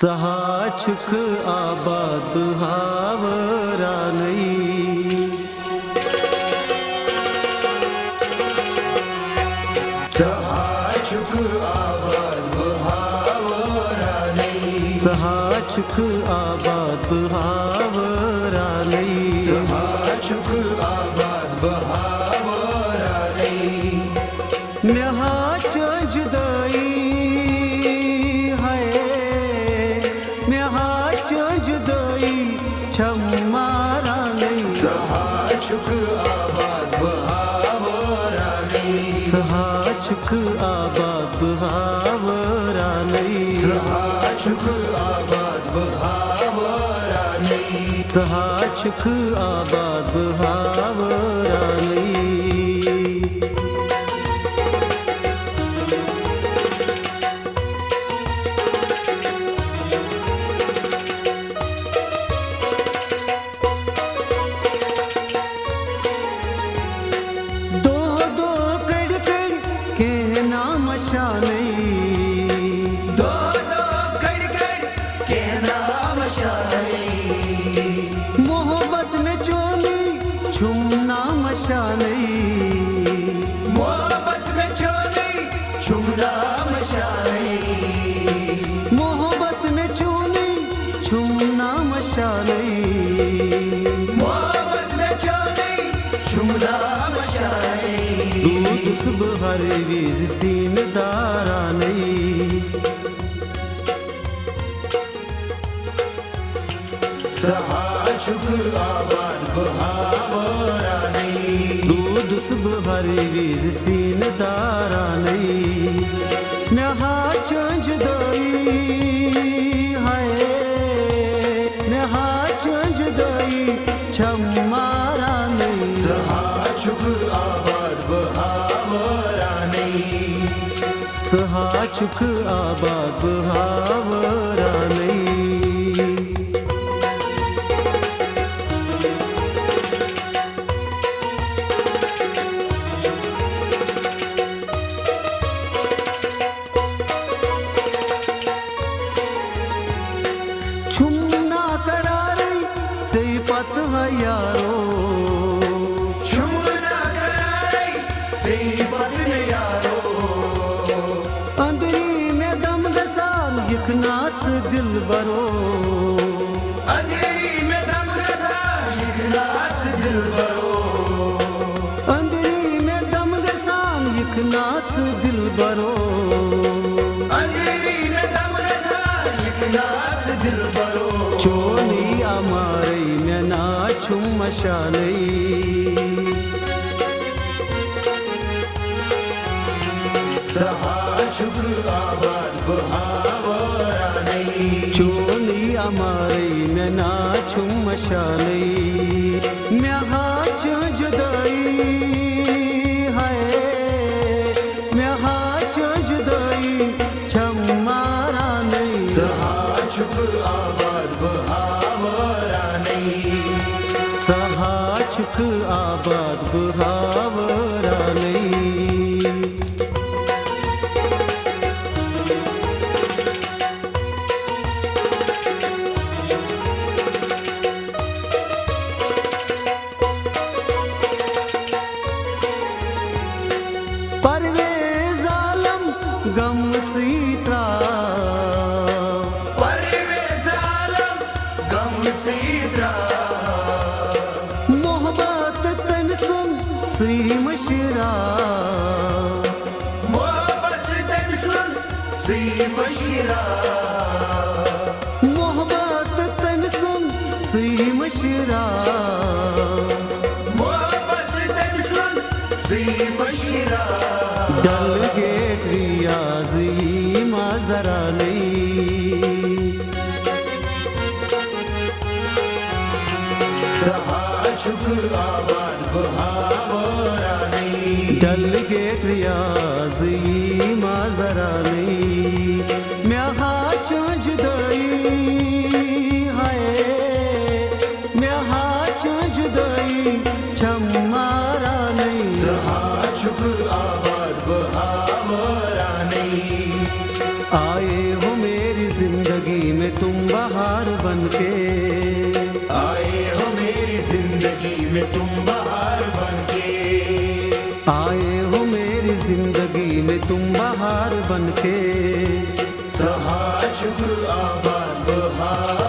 चहाचुक आबाद हावरा नहीं, चहाचुक आबाद हावरा नहीं, चहाचुक आबाद हावरा नहीं, चहाचुक आबाद हावरा नहीं। म्याहा जुदाई जुदाई छमारा नहीं, चहाचुक आबाद हावरा नहीं, चहाचुक आबाद हावरा नहीं, चहाचुक आबाद हावरा नहीं, चहाचुक आबाद हावरा नहीं। दो दो कड़ कड़ के नाम शानी, मोहब्बत में चोली छुमना मशानी, मोहब्बत में चोली छुमना मशानी, मोहब्बत में चोली छुमना मशानी, मोहब्बत में चोली छुमना मशानी। दूध सुबह हर वीज सीन दारा नहीं, चहाचुक आबाद हावरा नहीं, दूध सुबह हर वीज सीन दारा नहीं। म्याहा जुदाई म्याहा जुदाई छमारा नहीं, चहाचुक आबाद हावरा नहीं, चहाचुक आबाद हावरा नहीं। छुमना करारे से पत है यारो, छुमना करारे से पत है यारो, अंधेरी में दम गसान यकनाथ दिल बरो, अंधेरी में दम गसान यकनाथ दिल बरो, अंधेरी में दम गसान यकनाथ दिल बरो, अंधेरी में दम गसान यकनाथ दिल बरो। चोली अमारई में ना छुम मशालई, चहाचुक आबाद हावरा नहीं, चोली अमारई में ना छुम मशालई। म्याहा जुदाई म्याहा जुदाई छमारा नहीं, चहाचुक आबाद हावरा नहीं, चहाचुक आबाद हावरा नहीं। परवेज़ आलम गम चित्रा, परवेज़ आलम गम चित्रा, मोहब्बत तन सुन सी मशरा, मोहब्बत तन सुन सी मशरा, मोहब्बत तन सुन सी मशरा, मोहब्बत तन सुन सी मशरा। डल गेट रियाजी माजरा नहीं, चहाचुक आबाद हावरा नहीं, डल गेट रियाजी माजरा नहीं। म्याहा जुदाई म्याहा जुदाई छमारा नहीं, चहाचुक आबाद हावरा नहीं, आए हो मेरी जिंदगी जिंदगी में तुम बहार बनके, आए हो मेरी जिंदगी में तुम बहार बनके, आए हो मेरी जिंदगी में तुम बहार बनके। सहा शुक्र आबाद बहार